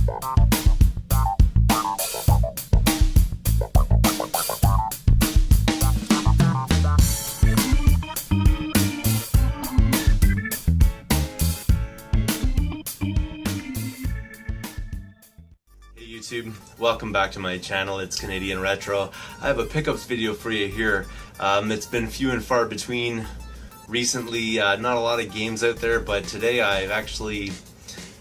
YouTube, welcome back to my channel. It's Canadian Retro. I have a pickups video for you here. It's been few and far between recently, not a lot of games out there, but today I've actually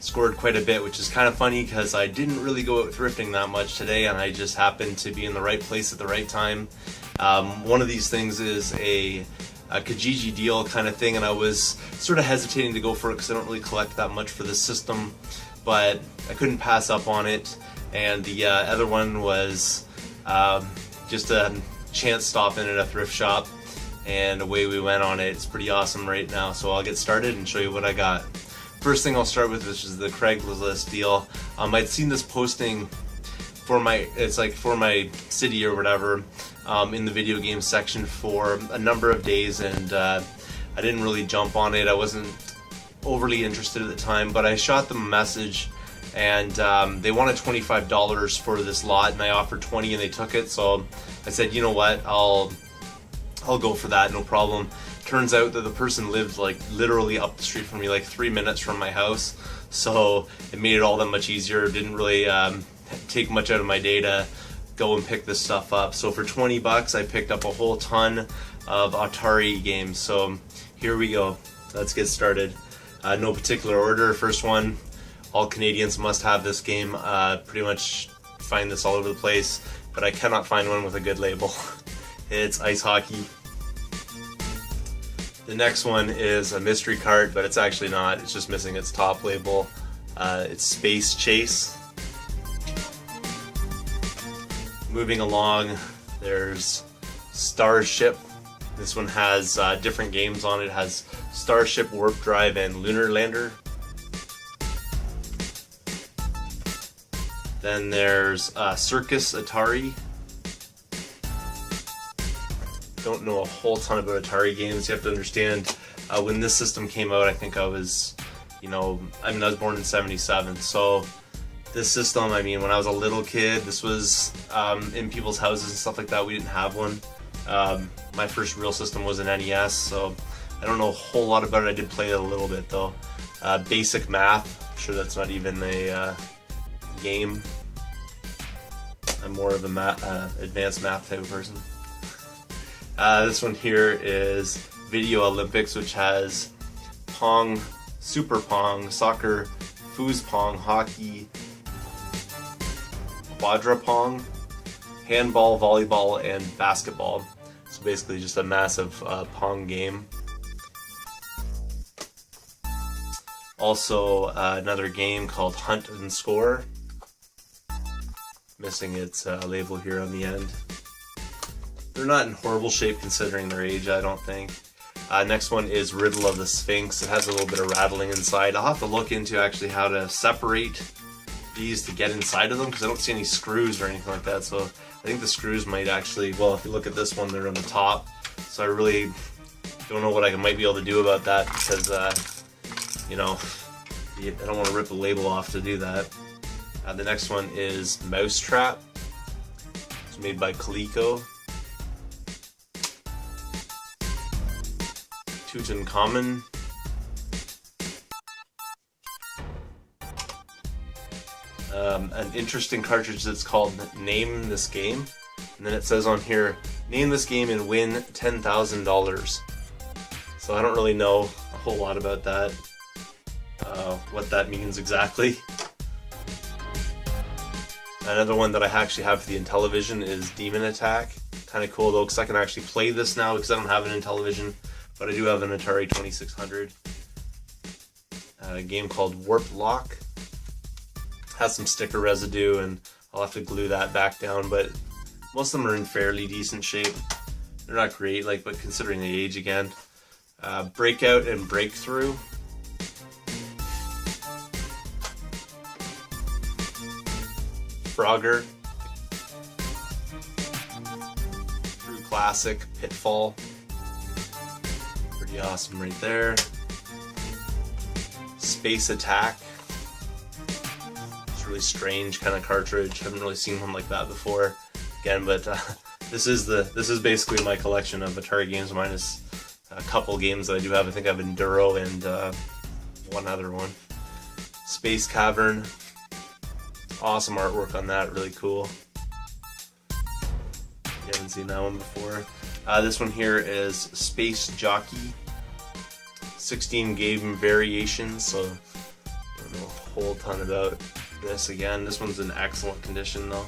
scored quite a bit, which is kind of funny because I didn't really go out thrifting that much today and I just happened to be in the right place at the right time. One of these things is a Kijiji deal kind of thing, and I was sort of hesitating to go for it because I don't really collect that much for this system, but I couldn't pass up on it. And the other one was just a chance stop in at a thrift shop, and away we went on it. It's pretty awesome right now, so I'll get started and show you what I got. First thing I'll start with is the Craigslist deal. I'd seen this posting for my city or whatever in the video game section for a number of days, and I didn't really jump on it. I wasn't overly interested at the time, but I shot them a message, and they wanted $25 for this lot, and I offered 20 and they took it. So I said, you know what, I'll go for that, no problem. Turns out that the person lived like literally up the street from me, like 3 minutes from my house, so it made it all that much easier. It didn't really take much out of my day to go and pick this stuff up. So for 20 bucks I picked up a whole ton of Atari games. So here we go, let's get started. No particular order. First one, all Canadians must have this game. Pretty much find this all over the place, but I cannot find one with a good label. It's ice hockey. The next one is a mystery card, but it's actually not. It's just missing its top label. It's Space Chase. Moving along, there's Starship. This one has different games on it. It has Starship, Warp Drive, and Lunar Lander. Then there's Circus Atari. Don't know a whole ton about Atari games. You have to understand, when this system came out, I think I was, I was born in '77, so this system, when I was a little kid, this was in people's houses and stuff like that. We didn't have one. My first real system was an NES, so I don't know a whole lot about it. I did play it a little bit though. Basic Math, I'm sure that's not even a game. I'm more of a advanced math type of person. This one here is Video Olympics, which has Pong, Super Pong, Soccer, Foosball, Hockey, Quadra Pong, Handball, Volleyball, and Basketball. So basically just a massive Pong game. Also another game called Hunt and Score. Missing its label here on the end. They're not in horrible shape considering their age, I don't think. Next one is Riddle of the Sphinx. It has a little bit of rattling inside. I'll have to look into actually how to separate these to get inside of them, because I don't see any screws or anything like that. So I think the screws might actually, well, if you look at this one, they're on the top. So I really don't know what I might be able to do about that, because, I don't want to rip the label off to do that. The next one is Mousetrap. It's made by Coleco. Tutankhamun. An interesting cartridge that's called Name This Game. And then it says on here, name this game and win $10,000. So I don't really know a whole lot about that. What that means exactly. Another one that I actually have for the Intellivision is Demon Attack. Kind of cool though, because I can actually play this now because I don't have an Intellivision, but I do have an Atari 2600. A game called Warp Lock. Has some sticker residue and I'll have to glue that back down, but most of them are in fairly decent shape. They're not great, but considering the age again. Breakout and Breakthrough. Frogger. True Classic, Pitfall. Pretty awesome right there. Space Attack. It's really strange kind of cartridge. Haven't really seen one like that before. Again, but this is basically my collection of Atari games minus a couple games that I do have. I think I have Enduro and one other one. Space Cavern. Awesome artwork on that, really cool. You haven't seen that one before. This one here is Space Jockey. 16 game variations, so I don't know a whole ton about this. Again, this one's in excellent condition though.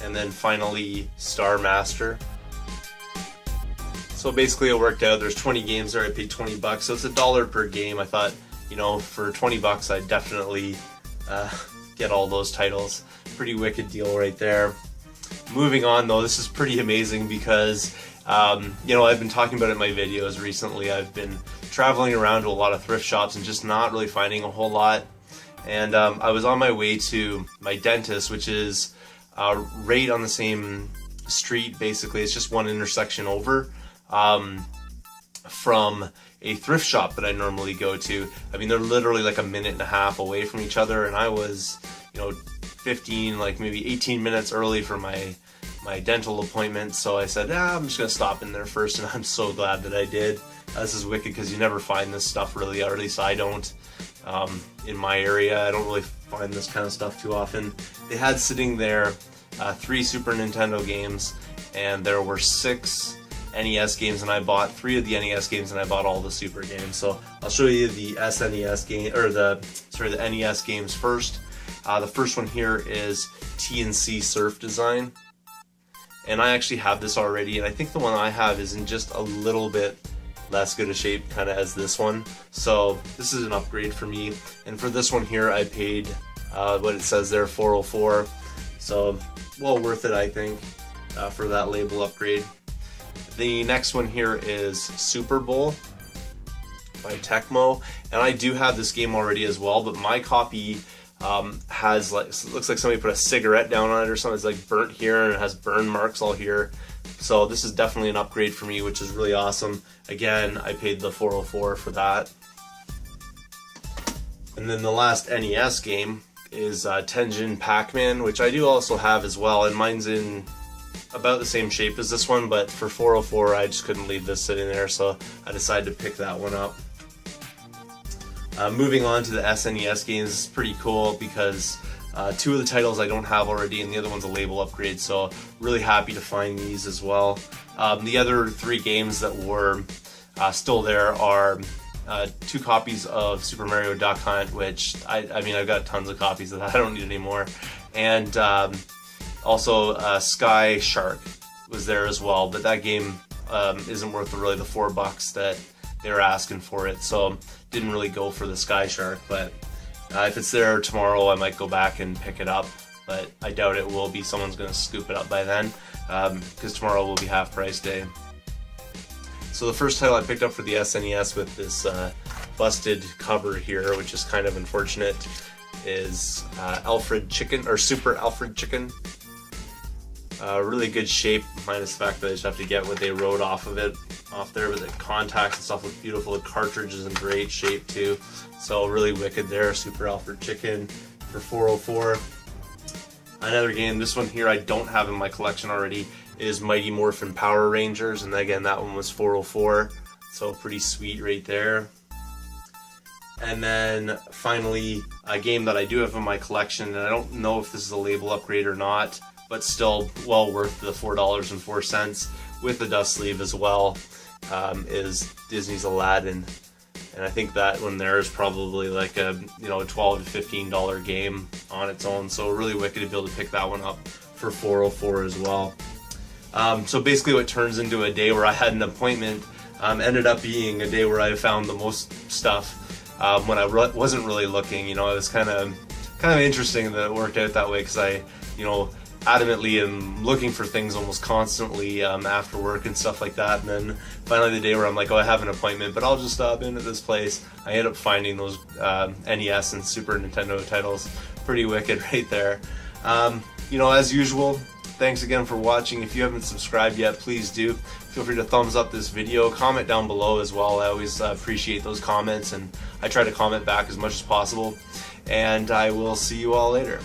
And then finally, Star Master. So basically it worked out. There's 20 games there. I paid $20, so it's $1 per game. I thought, you know, for $20 I'd definitely get all those titles. Pretty wicked deal right there. Moving on though, this is pretty amazing because you know, I've been talking about it in my videos recently. I've been traveling around to a lot of thrift shops and just not really finding a whole lot. And I was on my way to my dentist, which is right on the same street. Basically, it's just one intersection over from a thrift shop that I normally go to. I mean, they're literally like a minute and a half away from each other, and I was, you know, 15, like maybe 18 minutes early for my dental appointment. So I said, I'm just gonna stop in there first, and I'm so glad that I did. This is wicked because you never find this stuff really, or at least I don't. In my area, I don't really find this kind of stuff too often. They had sitting there 3 Super Nintendo games, and there were 6 NES games, and I bought 3 of the NES games, and I bought all the Super games. So I'll show you the SNES game, or the NES games first. The first one here is TNC Surf Design, and I actually have this already, and I think the one I have is in just a little bit less good a shape kind of as this one, so this is an upgrade for me. And for this one here I paid what it says there, $404, so well worth it, I think, for that label upgrade. The next one here is Super Bowl by Tecmo, and I do have this game already as well, but my copy has, like, looks like somebody put a cigarette down on it or something. It's like burnt here, and it has burn marks all here. So this is definitely an upgrade for me, which is really awesome. Again, I paid the $404 for that. And then the last NES game is Tenjin Pac-Man, which I do also have as well, and mine's in about the same shape as this one, but for $404 I just couldn't leave this sitting there, so I decided to pick that one up. Moving on to the SNES games, it's pretty cool because 2 of the titles I don't have already, and the other one's a label upgrade, so really happy to find these as well. The other 3 games that were still there are 2 copies of Super Mario Duck Hunt, which I mean, I've got tons of copies of that, I don't need anymore, and also Sky Shark was there as well, but that game isn't worth really the $4 that they were asking for it, so didn't really go for the Sky Shark. But if it's there tomorrow I might go back and pick it up, but I doubt it will be. Someone's going to scoop it up by then, because tomorrow will be half price day. So the first title I picked up for the SNES with this busted cover here, which is kind of unfortunate, is Alfred Chicken, or Super Alfred Chicken. Really good shape, minus the fact that I just have to get what they wrote off there, but the contacts and stuff look beautiful. The cartridge is in great shape too, so really wicked there. Super Alfred Chicken for $404. Another game, this one here I don't have in my collection already, is Mighty Morphin Power Rangers, and again that one was $404, so pretty sweet right there. And then finally a game that I do have in my collection, and I don't know if this is a label upgrade or not, but still well worth the $4.04 with the dust sleeve as well, is Disney's Aladdin. And I think that one there is probably like a, you know, a $12 to $15 game on its own, so really wicked to be able to pick that one up for $404 as well. So basically what turns into a day where I had an appointment ended up being a day where I found the most stuff when I wasn't really looking. You know, it was kind of interesting that it worked out that way, because I, you know, adamantly am looking for things almost constantly after work and stuff like that, and then finally the day where I'm like, oh, I have an appointment, but I'll just stop in at this place, I end up finding those NES and Super Nintendo titles. Pretty wicked right there. You know, as usual, thanks again for watching. If you haven't subscribed yet, please do. Feel free to thumbs up this video, comment down below as well. I always appreciate those comments, and I try to comment back as much as possible. and I will see you all later.